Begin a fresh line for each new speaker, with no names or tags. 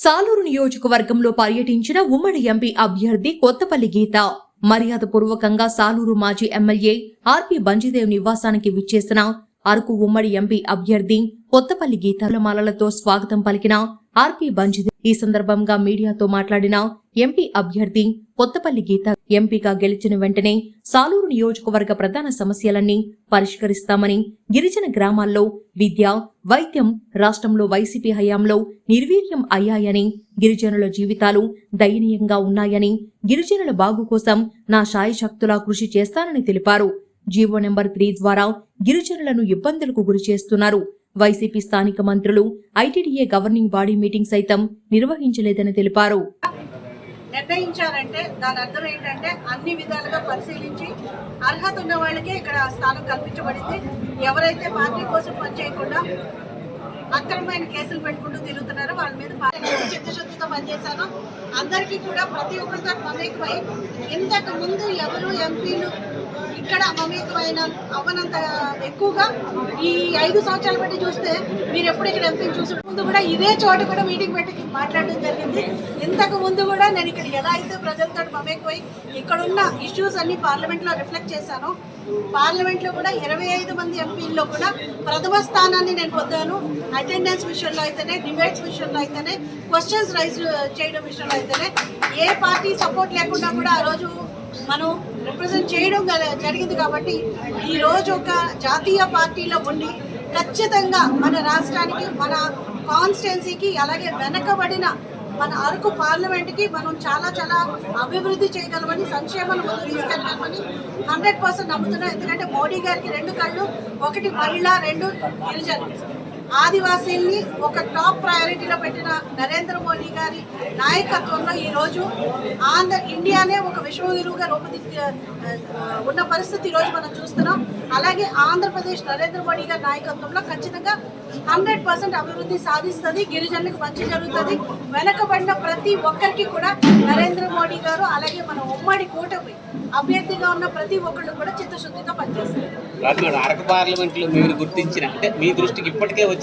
సాలూరు నియోజకవర్గంలో పర్యటించిన ఉమ్మడి ఎంపీ అభ్యర్థి కొత్తపల్లి గీత మర్యాదపూర్వకంగా సాలూరు మాజీ ఎమ్మెల్యే ఆర్పి బంజిదేవ్ నివాసానికి విచ్చేసిన అరకు ఉమ్మడి ఎంపీ అభ్యర్థి కొత్తపల్లి గీత పూలమాలలతో స్వాగతం పలికిన ఆర్పి బంజిదేవ్ ఈ సందర్భంగా మీడియాతో మాట్లాడిన ఎంపీ అభ్యర్థి కొత్తపల్లి గీత ఎంపీగా గెలిచిన వెంటనే సాలూరు నియోజకవర్గ ప్రధాన సమస్యలన్నీ పరిష్కరిస్తామని, గిరిజన గ్రామాల్లో విద్య, వైద్యం రాష్ట్రంలో వైసీపీ హయాంలో నిర్వీర్యం అయ్యాయని, గిరిజనుల జీవితాలు దయనీయంగా ఉన్నాయని, గిరిజనుల బాగు కోసం నా శాయశక్తులా కృషి చేస్తానని తెలిపారు. జీవో నెంబర్ 3 ద్వారా గిరిజనులను ఇబ్బందులకు గురి చేస్తున్నారు. వైసీపీ స్థానిక మంత్రులు ఐటీడీఏ గవర్నింగ్ బాడీ మీటింగ్ సైతం నిర్వహించలేదని తెలిపారు.
నిర్ణయించారంటే దాని అర్థం ఏంటంటే అన్ని విధాలుగా పరిశీలించి అర్హత ఉన్న వాళ్ళకే ఇక్కడ స్థానం కల్పించబడింది. ఎవరైతే పార్టీ కోసం పనిచేయకుండా అక్రమమైన కేసులు పెట్టుకుంటూ తిరుగుతున్నారో వాళ్ళ మీద చిత్తశుద్ధితో పనిచేశాను. అందరికీ కూడా ప్రతి ఒక్కరితో మమేకమై ఇంతకు ముందు ఎవరు ఎంపీలు ఇక్కడ మమేకమైన అవ్వనంత ఎక్కువగా ఈ 5 సంవత్సరాలు బట్టి చూస్తే మీరు ఎప్పుడు ఇక్కడ ఎంపీని చూసి ముందు కూడా ఇదే చోట కూడా మీటింగ్ పెట్టి మాట్లాడడం జరిగింది. ఇంతకు ముందు కూడా నేను ఇక్కడ ఎలా అయితే ప్రజలతో మమేకమై ఇక్కడున్న ఇష్యూస్ అన్ని పార్లమెంట్లో రిఫ్లెక్ట్ చేశాను. పార్లమెంట్లో కూడా 25 మంది ఎంపీల్లో కూడా ప్రథమ స్థానాన్ని నేను పొందాను. అటెండెన్స్ విషయంలో అయితేనే, డిబేట్స్ విషయంలో అయితేనే, క్వశ్చన్స్ రైజ్ చేయడం విషయంలో అయితేనే ఏ పార్టీ సపోర్ట్ లేకుండా కూడా ఆ రోజు మనం రిప్రజెంట్ చేయడం జరిగింది. కాబట్టి ఈరోజు ఒక జాతీయ పార్టీలో ఉండి ఖచ్చితంగా మన రాష్ట్రానికి, మన కాన్స్టిట్యున్సీకి, అలాగే వెనకబడిన మన అరకు పార్లమెంట్కి మనం చాలా అభివృద్ధి చేయగలమని, సంక్షేమాన్ని ముందు తీసుకెళ్ళగలమని 100% నమ్ముతున్నాం. ఎందుకంటే మోడీ గారికి 2 కళ్ళు, ఒకటి మహిళ, 2 గిరిజనులు, ఆదివాసీల్ని ఒక టాప్ ప్రయారిటీలో పెట్టిన నరేంద్ర మోడీ గారి నాయకత్వంలో ఈరోజు ఇండియానే ఒక విశ్వగురువుగా ఉన్న పరిస్థితి ఈరోజు మనం చూస్తున్నాం. అలాగే ఆంధ్రప్రదేశ్ నరేంద్ర మోడీ గారి నాయకత్వంలో ఖచ్చితంగా 100% అభివృద్ధి సాధిస్తుంది. గిరిజనులకు మంచి జరుగుతుంది. వెనకబడిన ప్రతి ఒక్కరికి కూడా నరేంద్ర మోడీ గారు, అలాగే మన ఉమ్మడి కూటమి అభ్యర్థిగా ఉన్న ప్రతి ఒక్కళ్ళు కూడా చిత్తశుద్ధితో పనిచేస్తారు.
అరకు పార్లమెంట్ లో మీరు గుర్తించిన అంటే మీ దృష్టికి ఇప్పటికే వచ్చిన